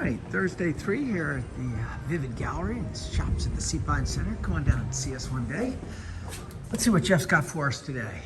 right, Thursday 3 here at the Vivid Gallery. It's shops at the Seapine Center. Come on down and see us one day. Let's see what Jeff's got for us today.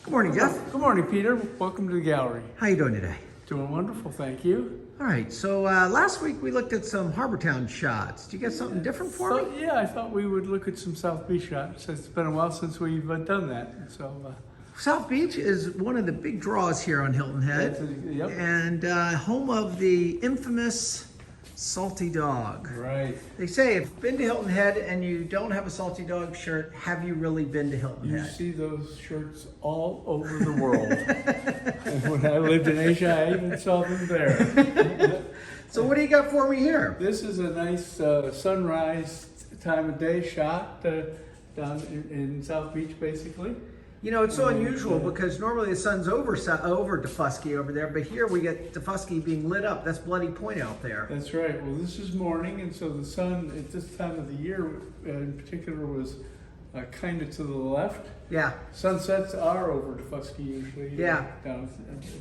Good morning, Jeff. Good morning, Peter. Welcome to the gallery. How you doing today? Doing wonderful, thank you. All right, so last week we looked at some Harbortown shots. Did you get something different for me? Yeah, I thought we would look at some South Beach shots. It's been a while since we've done that. So South Beach is one of the big draws here on Hilton Head, yep. And home of the infamous Salty Dog. Right. They say if you've been to Hilton Head and you don't have a Salty Dog shirt, have you really been to Hilton Head? You see those shirts all over the world. And when I lived in Asia, I even saw them there. So what do you got for me here? This is a nice sunrise time of day shot down in South Beach, basically. You know, it's so unusual because normally the sun's over Defusky over there, but here we get Defusky being lit up. That's Bloody Point out there. That's right. Well, this is morning, and so the sun at this time of the year in particular was kind of to the left. Yeah. Sunsets are over Defusky usually. Yeah. Down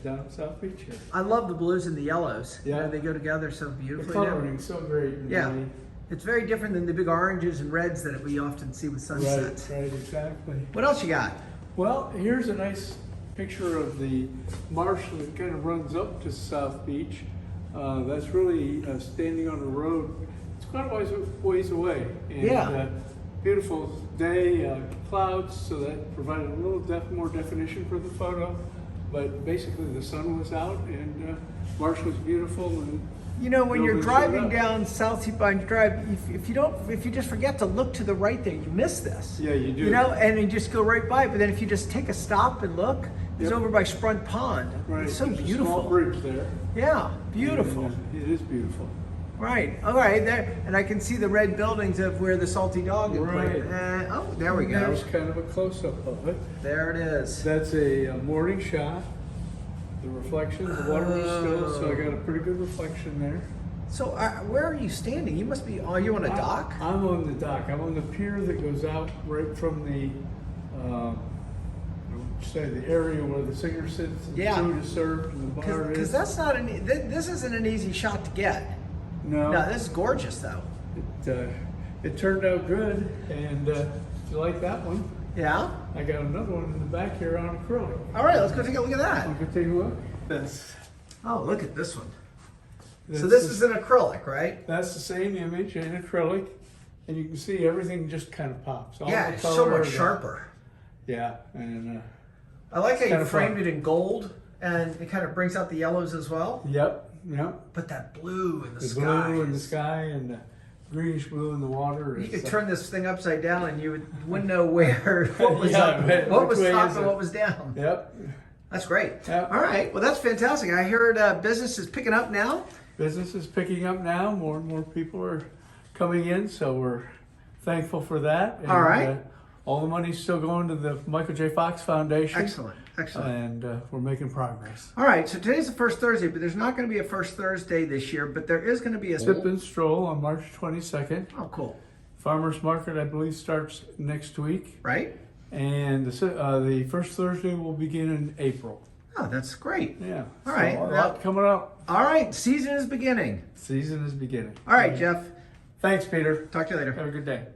at South Beach here. I love the blues and the yellows. Yeah. You know, they go together so beautifully. The coloring's so great. Yeah. It's very different than the big oranges and reds that we often see with sunsets. Right, exactly. What else you got? Well, here's a nice picture of the marsh that kind of runs up to South Beach. That's really standing on a road. It's quite a ways away. And, yeah. Beautiful day, clouds, so that provided a little more definition for the photo. But basically the sun was out and marsh was beautiful. And you know, when you're driving down South Seapine Drive, if you just forget to look to the right there, you miss this. Yeah, you do. You know, and you just go right by. But then if you just take a stop and look, it's over by Sprunt Pond. Right. It's so There's beautiful. A small bridge there. Yeah, beautiful. And, it is beautiful. Right. All right. There, and I can see the red buildings of where the Salty Dog is. Right. Oh, there we go. There's kind of a close-up of it. There it is. That's a morning shot. The reflection, the water was still, so I got a pretty good reflection there. So where are you standing? You must be, are you on a dock? I'm on the dock. I'm on the pier that goes out right from the, the area where the singer sits and the food is served and the bar is. Because that's not this isn't an easy shot to get. No. No, this is gorgeous though. It turned out good, and you like that one? Yeah. I got another one in the back here on acrylic. All right, let's go take a look at that. Want to take a look? This. Oh, look at this one. So this is an acrylic, right? That's the same image in acrylic, and you can see everything just kind of pops. All yeah, the it's color so much sharper. Yeah, and I like how you framed it in gold, and it kind of brings out the yellows as well. Yep. But that blue in the sky. The blue in the sky and the greenish blue in the water. You could turn this thing upside down, and you wouldn't know what was up, what was top, and what was down. Yep. That's great. Yep. All right. Well, that's fantastic. I heard business is picking up now. Business is picking up now. More and more people are coming in, so we're thankful for that. And, all right. All the money's still going to the Michael J. Fox Foundation. Excellent. Excellent. And we're making progress. All right. So today's the first Thursday, but there's not going to be a first Thursday this year, but there is going to be a Sip and Stroll on March 22nd. Oh, cool. Farmers Market, I believe, starts next week. Right. And the first Thursday will begin in April. Oh, that's great. Yeah. All right. A lot coming up. All right. Season is beginning. Season is beginning. All right, Jeff. Thanks, Peter. Talk to you later. Have a good day.